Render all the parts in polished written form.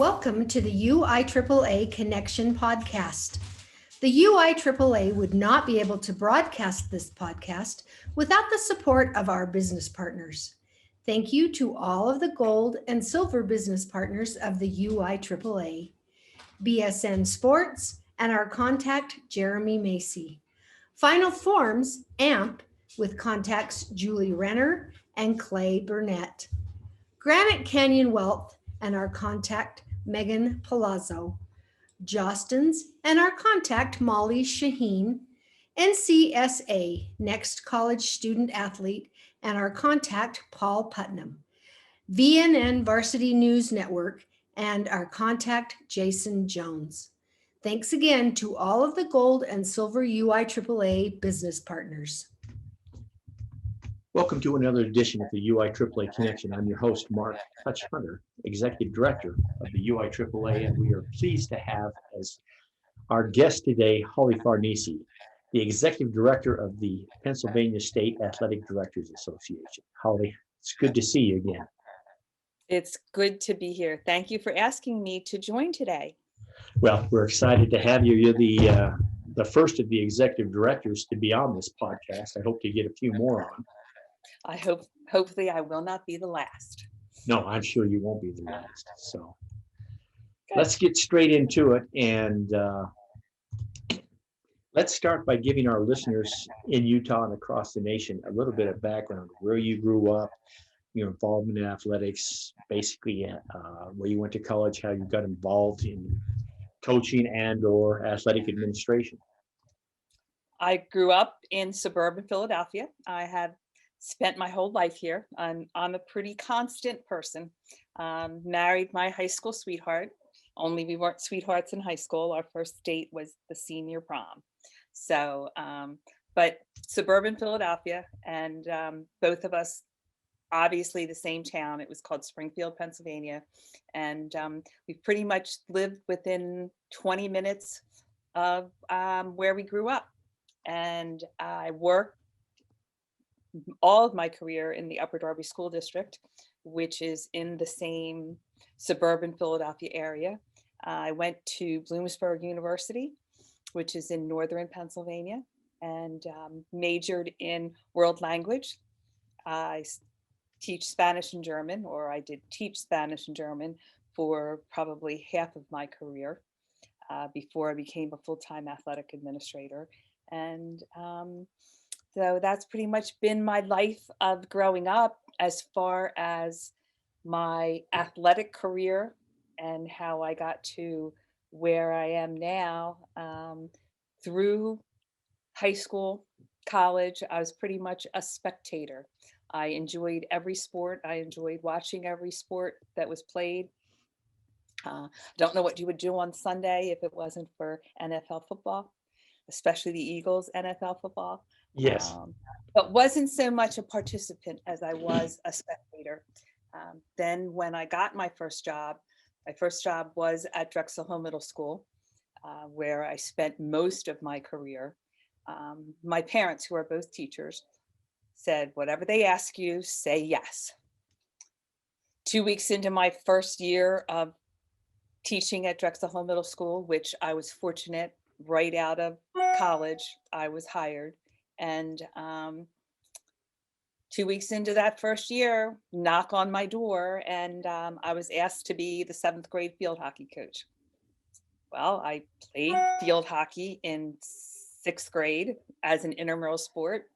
Welcome to the UIAAA Connection podcast. The UIAAA would not be able to broadcast this podcast without the support of our business partners. Thank you to all of the gold and silver business partners of the UIAAA, BSN Sports, and our contact, Jeremy Macy. Final Forms, AMP, with contacts Julie Renner and Clay Burnett. Granite Canyon Wealth and our contact, Megan Palazzo. Jostens and our contact, Molly Shaheen. NCSA, Next College Student Athlete, and our contact, Paul Putnam. VNN Varsity News Network and our contact, Jason Jones. Thanks again to all of the gold and silver UIAAA business partners. Welcome to another edition of the UIAAA Connection. I'm your host, Mark Hutch Hunter, Executive Director of the UIAAA, and we are pleased to have as our guest today, Holly Farnese, the Executive Director of the Pennsylvania State Athletic Directors Association. Holly, it's good to see you again. It's good to be here. Thank you for asking me to join today. Well, we're excited to have you. You're the first of the executive directors to be on this podcast. I hope to get a few more on. Hopefully I will not be the last. No, I'm sure you won't be the last. So Good. Let's get straight into it. And let's start by giving our listeners in Utah and across the nation a little bit of background, where you grew up, your involvement in athletics, basically where you went to college, how you got involved in coaching and or athletic administration. I grew up in suburban Philadelphia. I have spent my whole life here. I'm a pretty constant person. Married my high school sweetheart, only we weren't sweethearts in high school. Our first date was the senior prom. So, but suburban Philadelphia, and both of us, obviously the same town. It was called Springfield, Pennsylvania. And we pretty much lived within 20 minutes of where we grew up. And I worked all of my career in the Upper Darby School District, which is in the same suburban Philadelphia area. I went to Bloomsburg University, which is in northern Pennsylvania, and majored in world language. I teach Spanish and German, or I did teach Spanish and German for probably half of my career before I became a full-time athletic administrator. And so that's pretty much been my life of growing up. As far as my athletic career and how I got to where I am now, through high school, college, I was pretty much a spectator. I enjoyed every sport. I enjoyed watching every sport that was played. Don't know what you would do on Sunday if it wasn't for NFL football, especially the Eagles NFL football. Yes. But wasn't so much a participant as I was a spectator. Then when I got my first job was at Drexel Hill Middle School, where I spent most of my career. My parents, who are both teachers, said, whatever they ask you, say yes. 2 weeks into my first year of teaching at Drexel Hill Middle School, which I was fortunate, right out of college, I was hired. And 2 weeks into that first year, knock on my door, and I was asked to be the 7th grade field hockey coach. Well, I played field hockey in 6th grade as an intramural sport.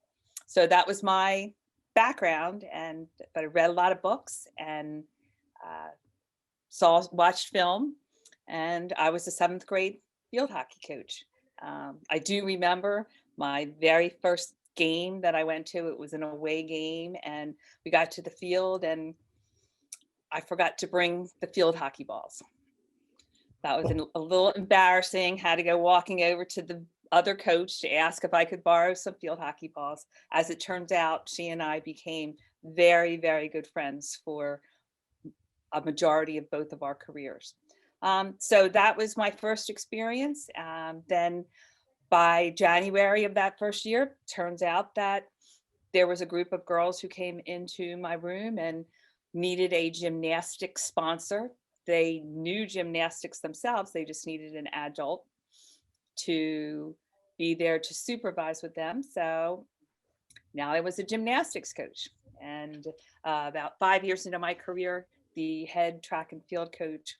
So that was my background, but I read a lot of books and watched film, and I was a 7th grade field hockey coach. I do remember my very first game that I went to. It was an away game, and we got to the field, and I forgot to bring the field hockey balls. That was a little embarrassing. Had to go walking over to the other coach to ask if I could borrow some field hockey balls. As it turns out, she and I became very, very good friends for a majority of both of our careers. So that was my first experience. Then by January of that first year, turns out that there was a group of girls who came into my room and needed a gymnastics sponsor. they knew gymnastics themselves. They just needed an adult to be there to supervise with them. So now I was a gymnastics coach. And about 5 years into my career, the head track and field coach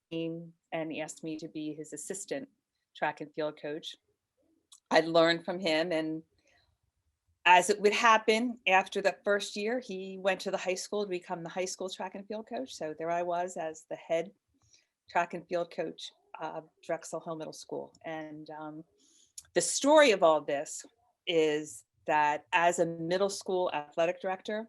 came and asked me to be his assistant track and field coach. I learned from him, and as it would happen, after the first year, he went to the high school to become the high school track and field coach. So there I was as the head track and field coach of Drexel Hill Middle School. And the story of all this is that as a middle school athletic director,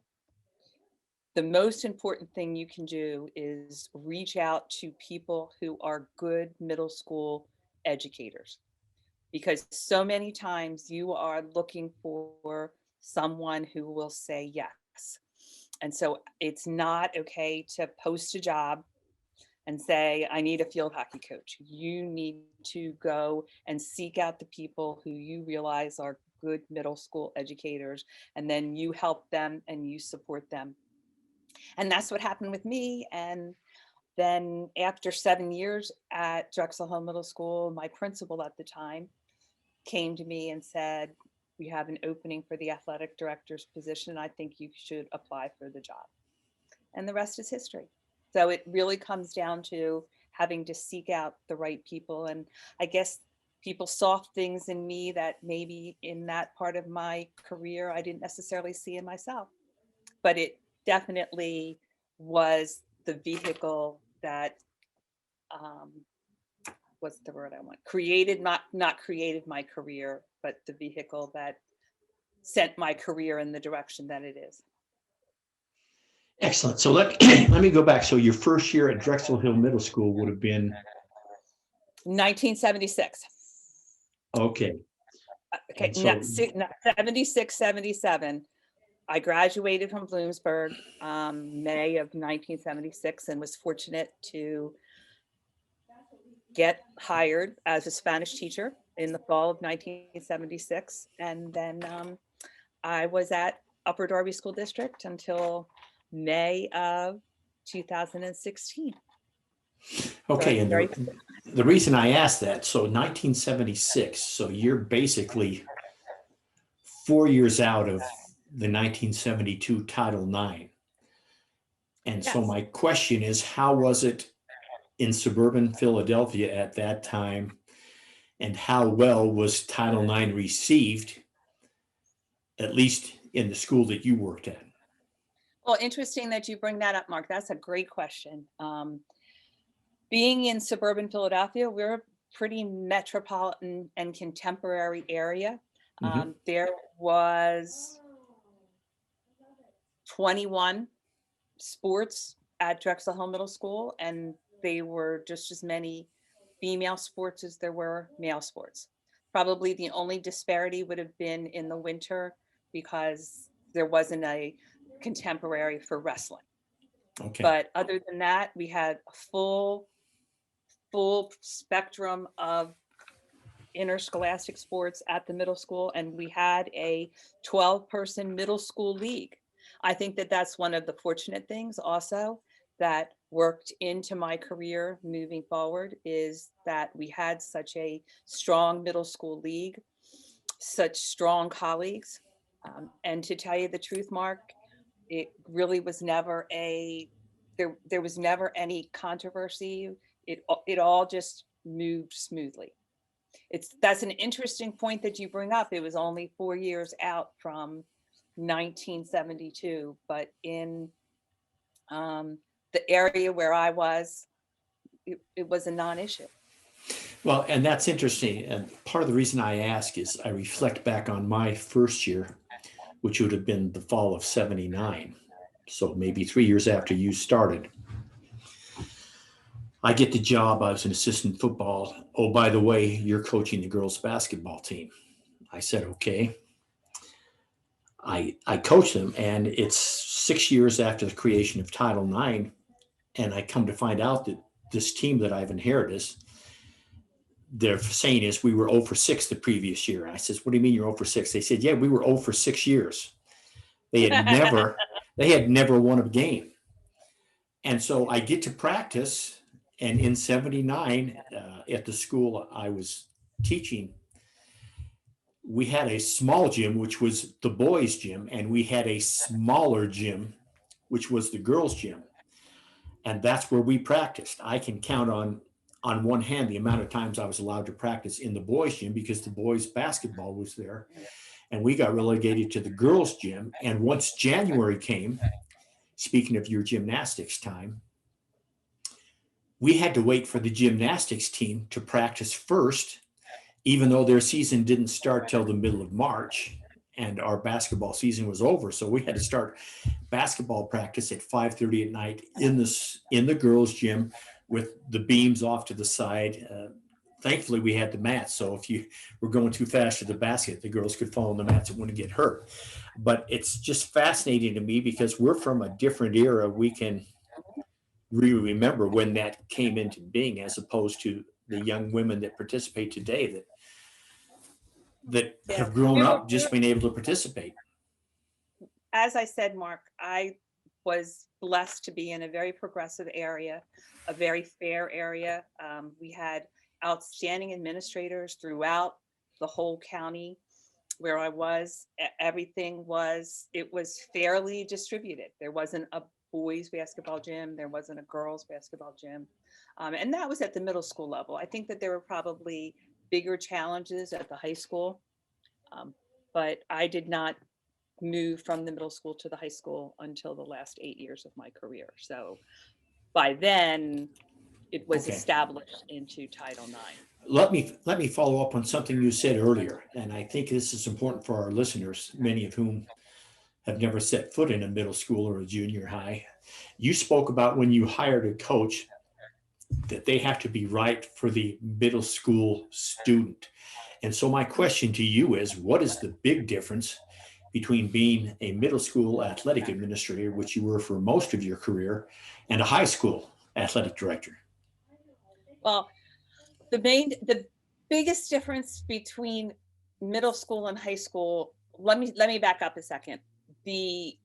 the most important thing you can do is reach out to people who are good middle school educators, because so many times you are looking for someone who will say yes. And so it's not okay to post a job and say, I need a field hockey coach. You need to go and seek out the people who you realize are good middle school educators, and then you help them and you support them. And that's what happened with me. And then after 7 years at Drexel Hill Middle School, my principal at the time came to me and said, we have an opening for the athletic director's position. I think you should apply for the job. And the rest is history. So it really comes down to having to seek out the right people. And I guess people saw things in me that maybe in that part of my career I didn't necessarily see in myself. But it definitely was the vehicle that what's the word I want? Created, not created my career, but the vehicle that sent my career in the direction that it is. Excellent. So let me go back. So your first year at Drexel Hill Middle School would have been 1976. Okay. Okay, So, not 76, 77. I graduated from Bloomsburg May of 1976 and was fortunate to get hired as a Spanish teacher in the fall of 1976. And then I was at Upper Darby School District until May of 2016. okay, So and the reason I asked that, so 1976, so you're basically 4 years out of the 1972 Title IX. And so Yes. my question is, how was it in suburban Philadelphia at that time? And how well was Title IX received, at least in the school that you worked at? Well, interesting that you bring that up, Mark. That's a great question. Being in suburban Philadelphia, we're a pretty metropolitan and contemporary area. There was 21 sports at Drexel Hill Middle School, and they were just as many female sports as there were male sports. Probably the only disparity would have been in the winter because there wasn't a contemporary for wrestling. Okay. But other than that, we had a full spectrum of interscholastic sports at the middle school, and we had a 12-person middle school league. I think that that's one of the fortunate things also that worked into my career moving forward, is that we had such a strong middle school league, such strong colleagues. And to tell you the truth, Mark, it really was never there was never any controversy. It all just moved smoothly. That's an interesting point that you bring up. It was only 4 years out from 1972, but in the area where I was, it was a non-issue. Well, and that's interesting. And part of the reason I ask is I reflect back on my first year, which would have been the fall of 79. So maybe 3 years after you started. I get the job. I was an assistant football. Oh, by the way, you're coaching the girls basketball team. I said, okay. I coach them, and it's 6 years after the creation of Title IX. And I come to find out that this team that I've inherited, their saying is we were 0 for 6 the previous year. And I says, what do you mean you're 0 for 6? They said, yeah, we were 0 for 6 years. They had never won a game. And so I get to practice. And in 79, at the school I was teaching, we had a small gym, which was the boys' gym, and we had a smaller gym, which was the girls' gym. And that's where we practiced. I can count on one hand the amount of times I was allowed to practice in the boys' gym because the boys' basketball was there. And we got relegated to the girls' gym. And once January came, speaking of your gymnastics time, we had to wait for the gymnastics team to practice first, even though their season didn't start till the middle of March and our basketball season was over. So we had to start basketball practice at 5:30 at night in the girls' gym with the beams off to the side. Thankfully, we had the mats, so if you were going too fast to the basket, the girls could fall on the mats and wouldn't get hurt. But it's just fascinating to me because we're from a different era. We can really remember when that came into being, as opposed to the young women that participate today that Yeah. have grown up just being able to participate. As I said, Mark, I was blessed to be in a very progressive area, a very fair area. We had outstanding administrators throughout the whole county where I was. Everything was, it was fairly distributed. There wasn't a boys basketball gym. There wasn't a girls basketball gym. And that was at the middle school level. I think that there were probably bigger challenges at the high school. But I did not move from the middle school to the high school until the last 8 years of my career. So by then it was Okay. established into Title IX. Let me follow up on something you said earlier, and I think this is important for our listeners, many of whom have never set foot in a middle school or a junior high. You spoke about when you hired a coach that they have to be right for the middle school student. And so my question to you is, what is the big difference between being a middle school athletic administrator, which you were for most of your career, and a high school athletic director? Well, the biggest difference between middle school and high school, let me back up a second. The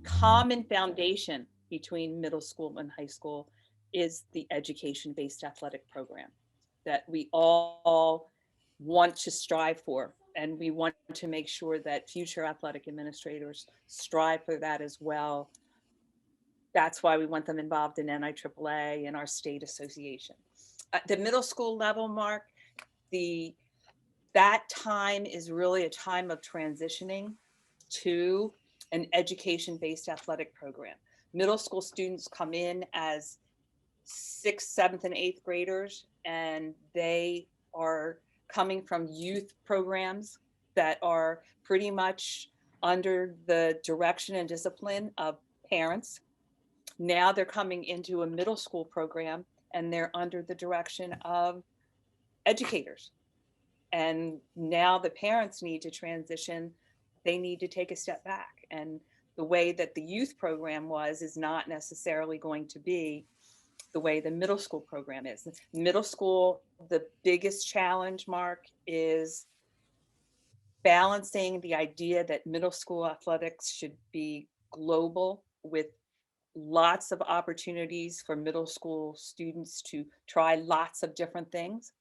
common foundation between middle school and high school is the education-based athletic program that we all want to strive for. And we want to make sure that future athletic administrators strive for that as well. That's why we want them involved in NIAAA and our state association. At the middle school level, Mark, that time is really a time of transitioning to an education-based athletic program. Middle school students come in as 6th, 7th, and 8th graders, and they are coming from youth programs that are pretty much under the direction and discipline of parents. Now they're coming into a middle school program and they're under the direction of educators. And now the parents need to transition. They need to take a step back. And the way that the youth program is not necessarily going to be the way the middle school program is. Middle school, the biggest challenge, Mark, is balancing the idea that middle school athletics should be global, with lots of opportunities for middle school students to try lots of different things.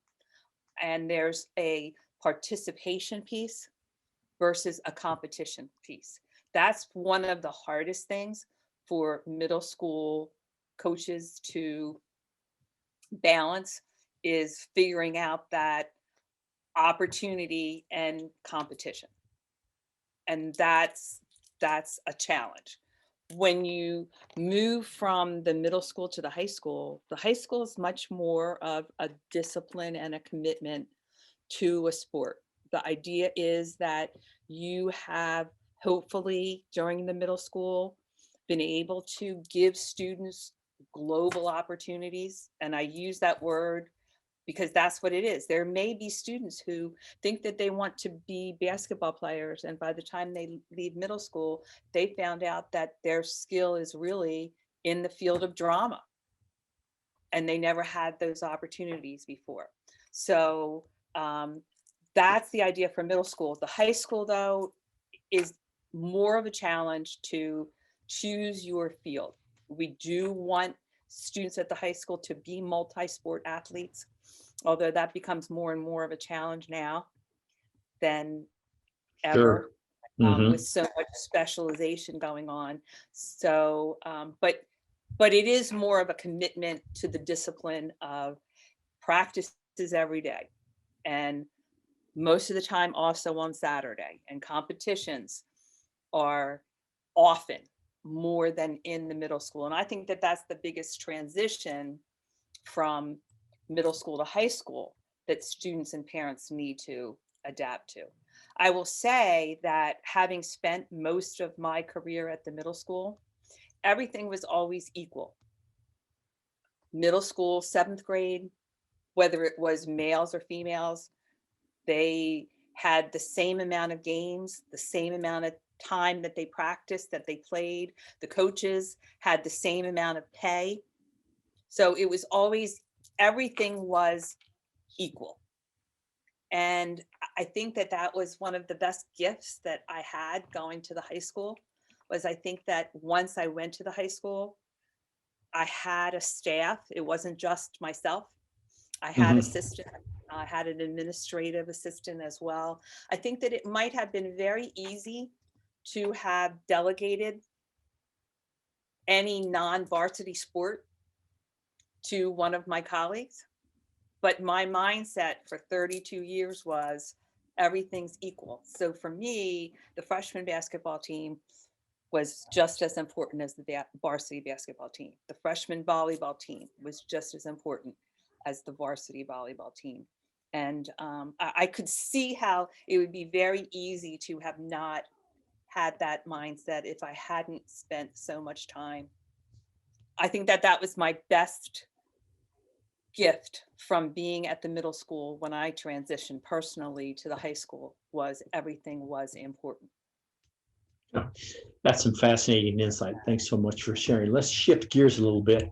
And there's a participation piece versus a competition piece. That's one of the hardest things for middle school coaches to balance, is figuring out that opportunity and competition. And that's a challenge. When you move from the middle school to the high school is much more of a discipline and a commitment to a sport. The idea is that you have, hopefully during the middle school, been able to give students global opportunities. And I use that word because that's what it is. There may be students who think that they want to be basketball players, and by the time they leave middle school, they found out that their skill is really in the field of drama, and they never had those opportunities before. So that's the idea for middle school. The high school, though, is more of a challenge to choose your field. We do want students at the high school to be multi-sport athletes, although that becomes more and more of a challenge now than Sure. ever, with so much specialization going on. So, but it is more of a commitment to the discipline of practices every day, and most of the time also on Saturday, and competitions are often more than in the middle school. And I think that that's the biggest transition from middle school to high school that students and parents need to adapt to. I will say that having spent most of my career at the middle school, everything was always equal. Middle school, 7th grade, whether it was males or females, they had the same amount of games, the same amount of time that they practiced, that they played. The coaches had the same amount of pay. So it was always, everything was equal. And I think that that was one of the best gifts that I had going to the high school, was I think that once I went to the high school, I had a staff. It wasn't just myself. I had assistant. I had an administrative assistant as well. I think that it might have been very easy to have delegated any non-varsity sport to one of my colleagues. But my mindset for 32 years was everything's equal. So for me, the freshman basketball team was just as important as the varsity basketball team. The freshman volleyball team was just as important as the varsity volleyball team. And I could see how it would be very easy to have not had that mindset if I hadn't spent so much time. I think that that was my best gift from being at the middle school when I transitioned personally to the high school, was everything was important. That's some fascinating insight. Thanks so much for sharing. Let's shift gears a little bit.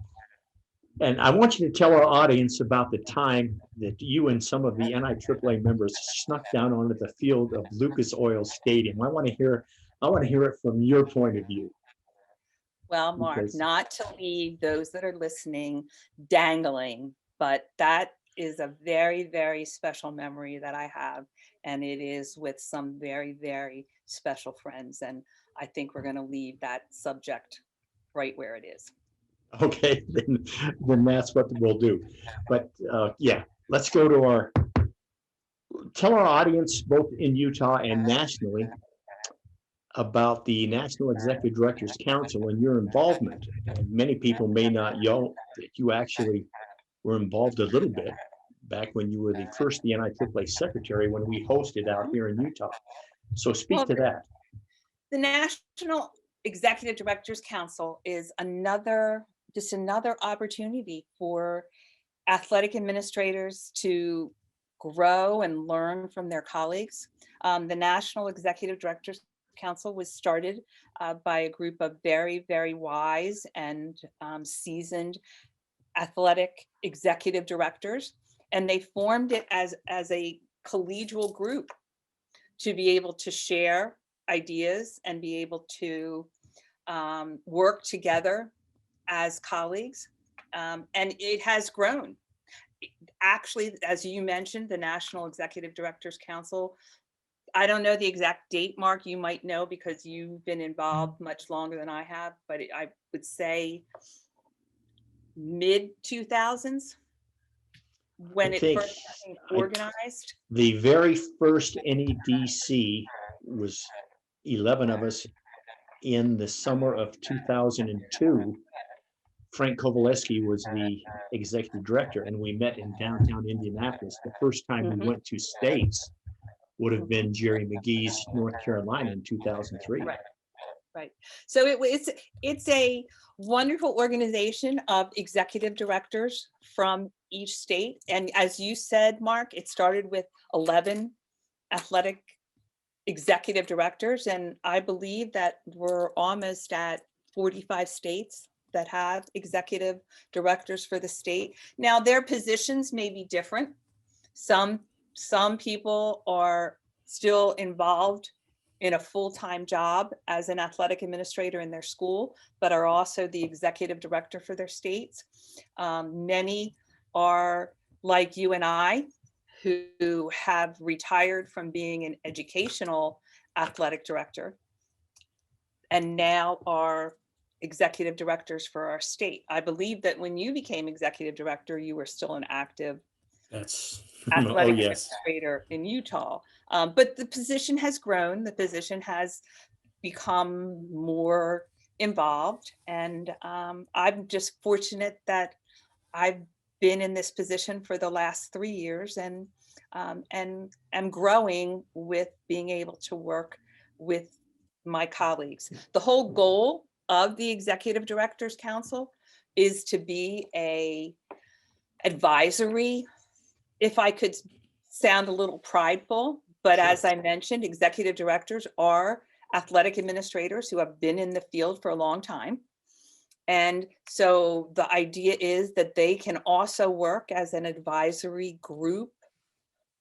And I want you to tell our audience about the time that you and some of the NIAAA members snuck down onto the field of Lucas Oil Stadium. I want to hear it from your point of view. Well, Mark, not to leave those that are listening dangling, but that is a very, very special memory that I have. And it is with some very, very special friends. And I think we're going to leave that subject right where it is. Okay, then that's what we'll do. But yeah, let's go to tell our audience both in Utah and nationally about the National Executive Directors Council and your involvement. And many people may not know that you actually were involved a little bit back when you were the NIAAA secretary when we hosted out here in Utah. So speak to that. The National Executive Directors Council is just another opportunity for athletic administrators to grow and learn from their colleagues. The National Executive Directors Council was started by a group of very, very wise and seasoned athletic executive directors, and they formed it as a collegial group to be able to share ideas and be able to work together as colleagues, and it has grown. Actually, as you mentioned, the National Executive Directors Council, I don't know the exact date, Mark, you might know because you've been involved much longer than I have, but I would say mid 2000s when it first became organized. The very first NEDC was 11 of us in the summer of 2002. Frank Kowaleski was the executive director, and we met in downtown Indianapolis. The first time we went to states would have been Jerry McGee's North Carolina in 2003. Right. So it's a wonderful organization of executive directors from each state. And as you said, Mark, it started with 11 athletic executive directors. And I believe that we're almost at 45 states that have executive directors for the state. Now, their positions may be different. Some people are still involved in a full-time job as an athletic administrator in their school, but are also the executive director for their states. Many are like you and I, who have retired from being an educational athletic director and now are executive directors for our state. I believe that when you became executive director, you were still an active That's, athletic oh, yes. administrator in Utah. But the position has grown, the position has become more involved. And I'm just fortunate that I've been in this position for the last 3 years and am growing with being able to work with my colleagues. The whole goal of the Executive Directors Council is to be a advisory, if I could sound a little prideful, but Sure. as I mentioned, executive directors are athletic administrators who have been in the field for a long time. And so the idea is that they can also work as an advisory group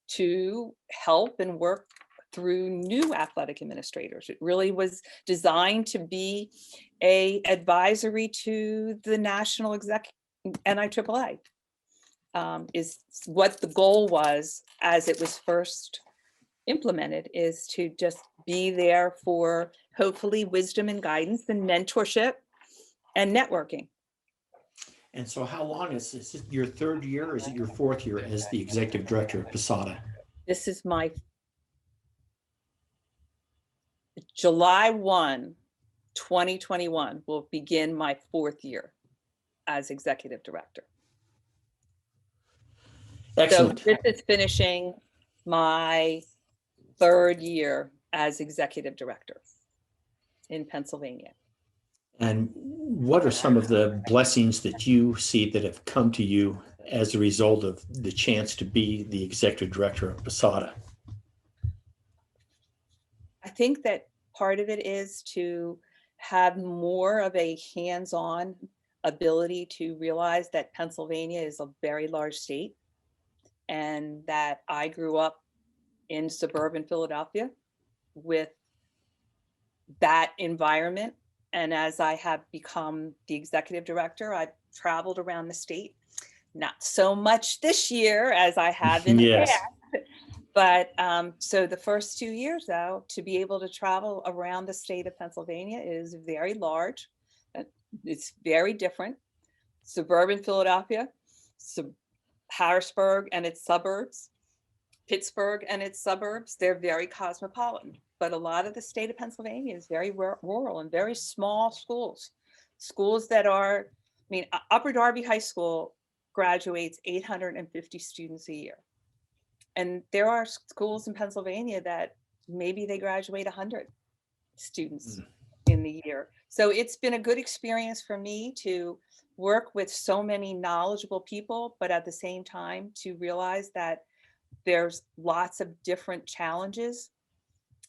to help and work through new athletic administrators. It really was designed to be a advisory to the national NIAAA. Is what the goal was as it was first implemented, is to just be there for hopefully wisdom and guidance and mentorship and networking. And so how long is this? Is it your third year or is it your fourth year as the executive director of PSADA? This is my July 1, 2021 will begin my fourth year as executive director. Excellent. So this is finishing my third year as executive director in Pennsylvania. And what are some of the blessings that you see that have come to you as a result of the chance to be the executive director of PSADA? I think that part of it is to have more of a hands-on ability to realize that Pennsylvania is a very large state and that I grew up in suburban Philadelphia with that environment. And as I have become the executive director, I've traveled around the state, not so much this year as I have in the past. But so the first 2 years, though, to be able to travel around the state of Pennsylvania is very large. It's very different. Suburban Philadelphia, Harrisburg and its suburbs, Pittsburgh and its suburbs, they're very cosmopolitan. But a lot of the state of Pennsylvania is very rural and very small schools. Schools that are, I mean, Upper Darby High School graduates 850 students a year. And there are schools in Pennsylvania that maybe they graduate 100 students in the year. So it's been a good experience for me to work with so many knowledgeable people, but at the same time to realize that there's lots of different challenges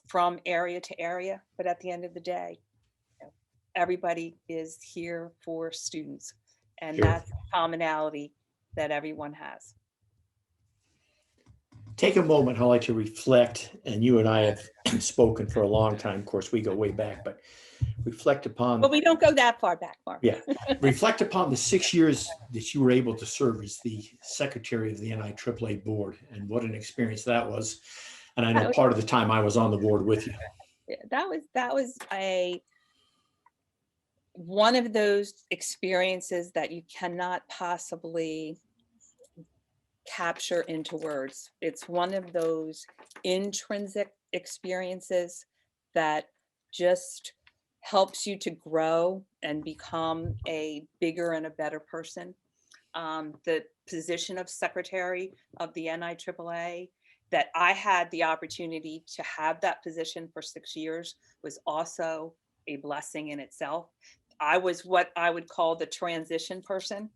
from area to area. But at the end of the day, everybody is here for students. And Sure. That's a commonality that everyone has. Take a moment, I'd like to reflect, and you and I have spoken for a long time. Of course, we go way back, but reflect upon. But we don't go that far back, Mark. Yeah, reflect upon the 6 years that you were able to serve as the secretary of the NIAAA board, and what an experience that was. And I know part of the time I was on the board with you. Yeah, that was one of those experiences that you cannot possibly capture into words. It's one of those intrinsic experiences that just helps you to grow and become a bigger and a better person. The position of secretary of the NIAAA, that I had the opportunity to have that position for 6 years, was also a blessing in itself. I was what I would call the transition person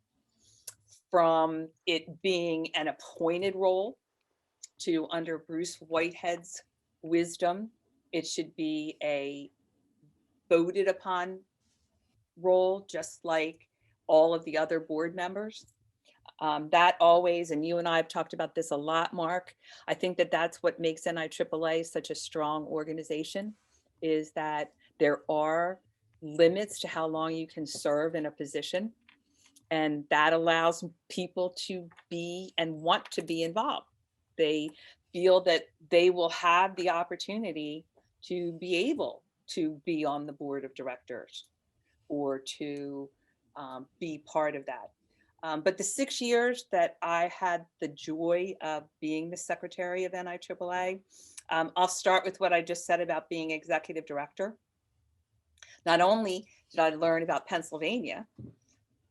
from it being an appointed role to, under Bruce Whitehead's wisdom, it should be a voted upon role, just like all of the other board members. That always, and you and I have talked about this a lot, Mark, I think that that's what makes NIAAA such a strong organization, is that there are limits to how long you can serve in a position. And that allows people to be and want to be involved. They feel that they will have the opportunity to be able to be on the board of directors or to be part of that. But the 6 years that I had the joy of being the secretary of NIAAA, I'll start with what I just said about being executive director. Not only did I learn about Pennsylvania,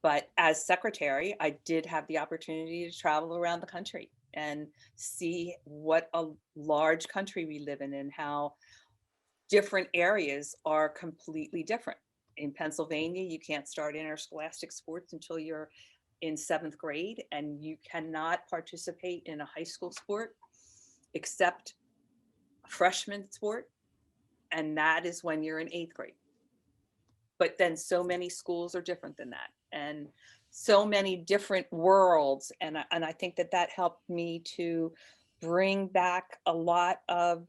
but as secretary, I did have the opportunity to travel around the country and see what a large country we live in and how different areas are completely different. In Pennsylvania, you can't start interscholastic sports until you're in 7th grade, and you cannot participate in a high school sport except a freshman sport, and that is when you're in 8th grade. But then so many schools are different than that, and so many different worlds. And I think that that helped me to bring back a lot of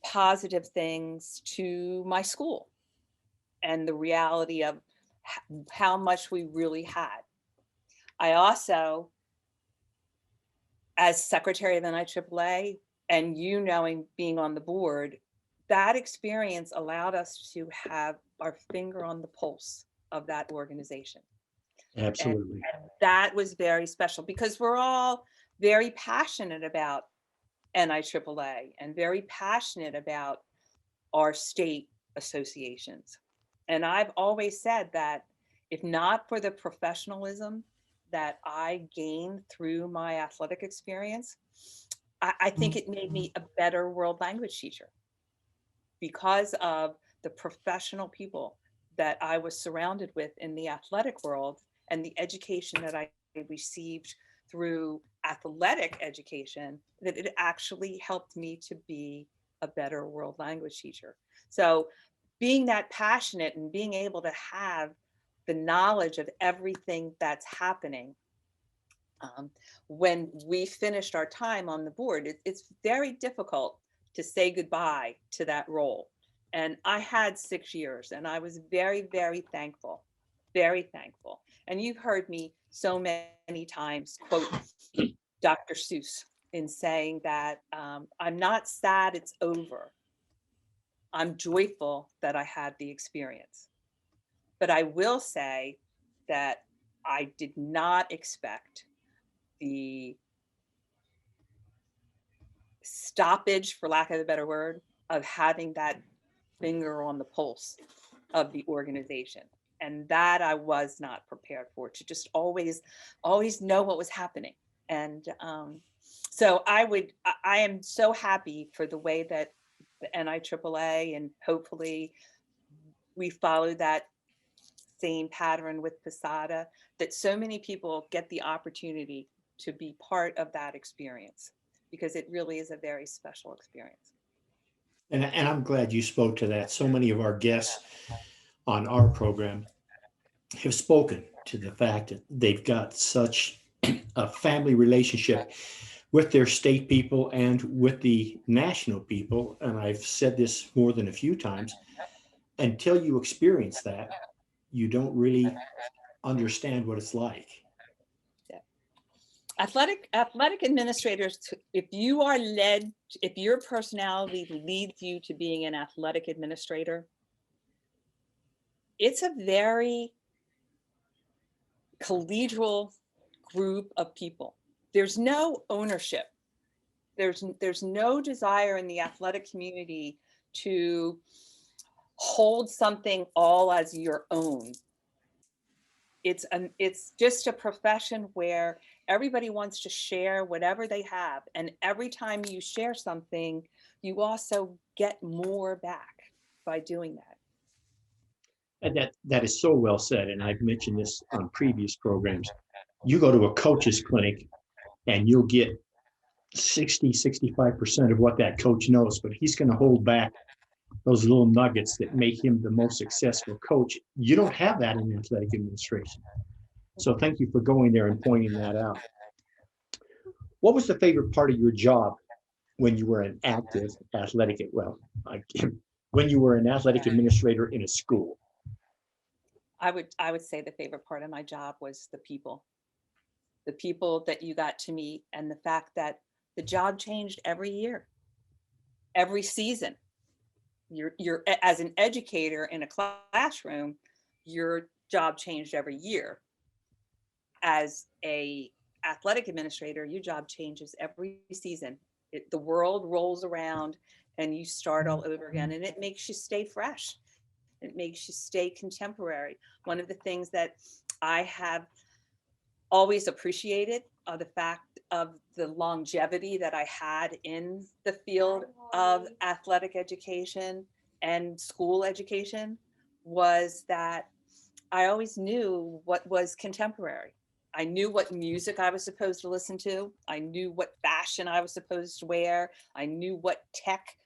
positive things to my school and the reality of how much we really had. I also, as secretary of NIAAA, and you knowing being on the board, that experience allowed us to have our finger on the pulse of that organization. Absolutely. And that was very special because we're all very passionate about NIAAA and very passionate about our state associations. And I've always said that if not for the professionalism that I gained through my athletic experience, I think it made me a better world language teacher because of the professional people that I was surrounded with in the athletic world and the education that I received through athletic education, that it actually helped me to be a better world language teacher. So being that passionate and being able to have the knowledge of everything that's happening, when we finished our time on the board, it's very difficult to say goodbye to that role. And I had 6 years and I was very, very thankful, very thankful. And you've heard me so many times quote Dr. Seuss in saying that I'm not sad it's over. I'm joyful that I had the experience. But I will say that I did not expect the stoppage, for lack of a better word, of having that finger on the pulse of the organization. And that I was not prepared for, to just always know what was happening. And so I am so happy for the way that the NIAAA, and hopefully we follow that same pattern with PSADA, that so many people get the opportunity to be part of that experience, because it really is a very special experience. And I'm glad you spoke to that. So many of our guests on our program have spoken to the fact that they've got such a family relationship with their state people and with the national people. And I've said this more than a few times, until you experience that, you don't really understand what it's like. Athletic administrators, if your personality leads you to being an athletic administrator, it's a very collegial group of people. There's no ownership. There's no desire in the athletic community to hold something all as your own. It's just a profession where everybody wants to share whatever they have. And every time you share something, you also get more back by doing that. And that is so well said. And I've mentioned this on previous programs. You go to a coach's clinic and you'll get 65% of what that coach knows, but he's going to hold back those little nuggets that make him the most successful coach. You don't have that in athletic administration. So thank you for going there and pointing that out. What was the favorite part of your job when you were an active athletic, when you were an athletic administrator in a school? I would say the favorite part of my job was the people that you got to meet, and the fact that the job changed every year, every season. You're as an educator in a classroom, your job changed every year. As a athletic administrator, your job changes every season. The world rolls around and you start all over again, and it makes you stay fresh. It makes you stay contemporary. One of the things that I have always appreciated are the fact of the longevity that I had in the field of athletic education and school education was that I always knew what was contemporary. I knew what music I was supposed to listen to. I knew what fashion I was supposed to wear. I knew what tech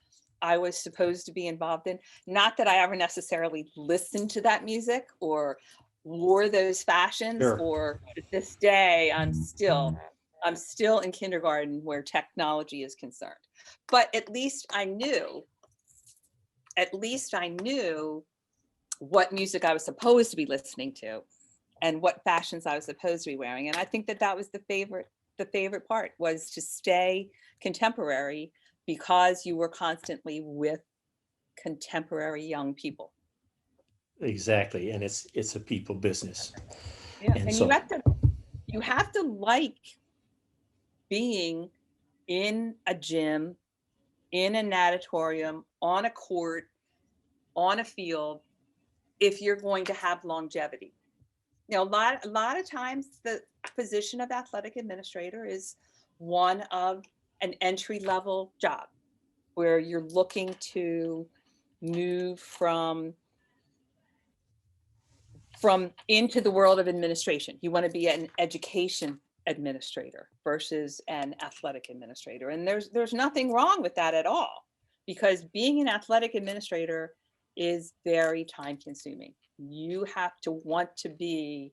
I was supposed to be involved in. Not that I ever necessarily listened to that music or wore those fashions, Sure. or to this day, I'm still in kindergarten where technology is concerned. But at least I knew what music I was supposed to be listening to and what fashions I was supposed to be wearing. And I think that was the favorite part, was to stay contemporary because you were constantly with contemporary young people. Exactly. And it's a people business. Yeah. And And so you have to like being in a gym, in an auditorium, on a court, on a field, if you're going to have longevity. You know, a lot of times the position of athletic administrator is one of an entry level job where you're looking to move from into the world of administration. You want to be an education administrator versus an athletic administrator. And there's nothing wrong with that at all, because being an athletic administrator is very time consuming. You have to want to be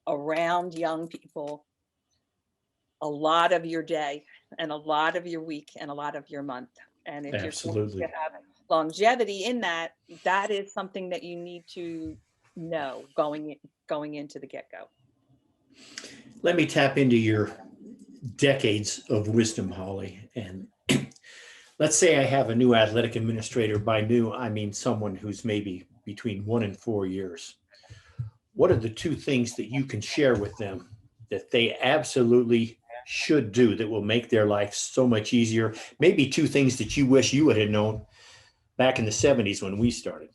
around young people a lot of your day and a lot of your week and a lot of your month. And if you're going absolutely. to have longevity in that, that is something that you need to know going into the get-go. Let me tap into your decades of wisdom, Holly. And let's say I have a new athletic administrator. By new, I mean someone who's maybe between 1 and 4 years. What are the two things that you can share with them that they absolutely should do that will make their life so much easier? Maybe two things that you wish you would have known back in the 70s when we started.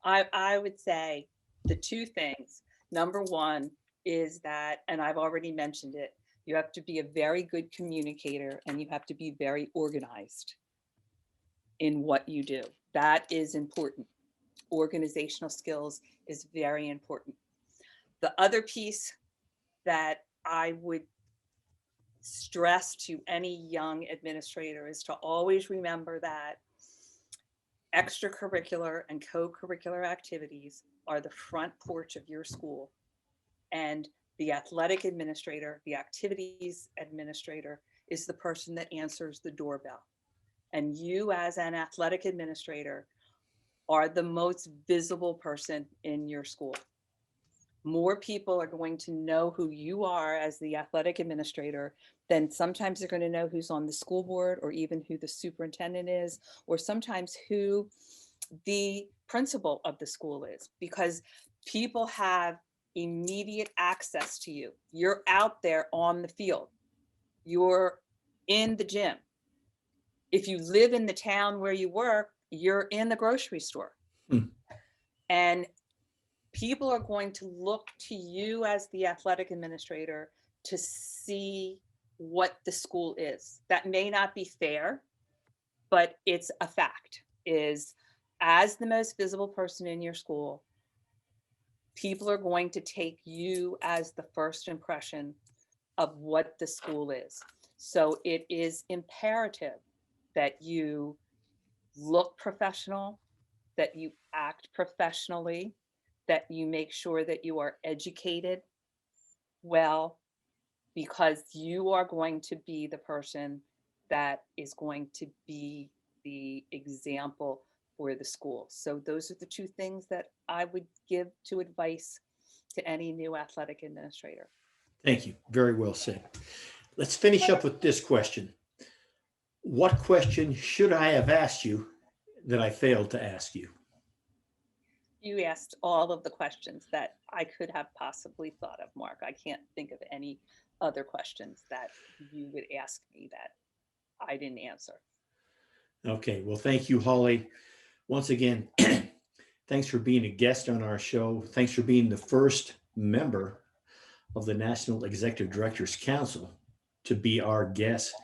I would say the two things. Number one is that, and I've already mentioned it, you have to be a very good communicator and you have to be very organized in what you do. That is important. Organizational skills is very important. The other piece that I would stress to any young administrator is to always remember that extracurricular and co-curricular activities are the front porch of your school, and the athletic administrator, the activities administrator, is the person that answers the doorbell. And you, as an athletic administrator, are the most visible person in your school. More people are going to know who you are as the athletic administrator than sometimes they're going to know who's on the school board, or even who the superintendent is, or sometimes who the principal of the school is, because people have immediate access to you. You're out there on the field. You're in the gym. If you live in the town where you work, you're in the grocery store. Hmm. And people are going to look to you as the athletic administrator to see what the school is. That may not be fair, but it's a fact, is as the most visible person in your school, people are going to take you as the first impression of what the school is. So it is imperative that you look professional, that you act professionally, that you make sure that you are educated Well, because you are going to be the person that is going to be the example for the school. So those are the two things that I would give to advice to any new athletic administrator. Thank you. Very well said. Let's finish up with this question. What question should I have asked you that I failed to ask you? You asked all of the questions that I could have possibly thought of, Mark. I can't think of any other questions that you would ask me that I didn't answer. Okay, well, thank you, Holly. Once again, thanks for being a guest on our show. Thanks for being the first member of the National Executive Directors Council to be our guest.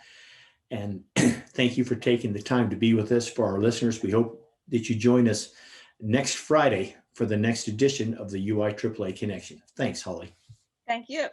And thank you for taking the time to be with us. For our listeners, we hope that you join us next Friday for the next edition of the UIAAA Connection. Thanks, Holly. Thank you.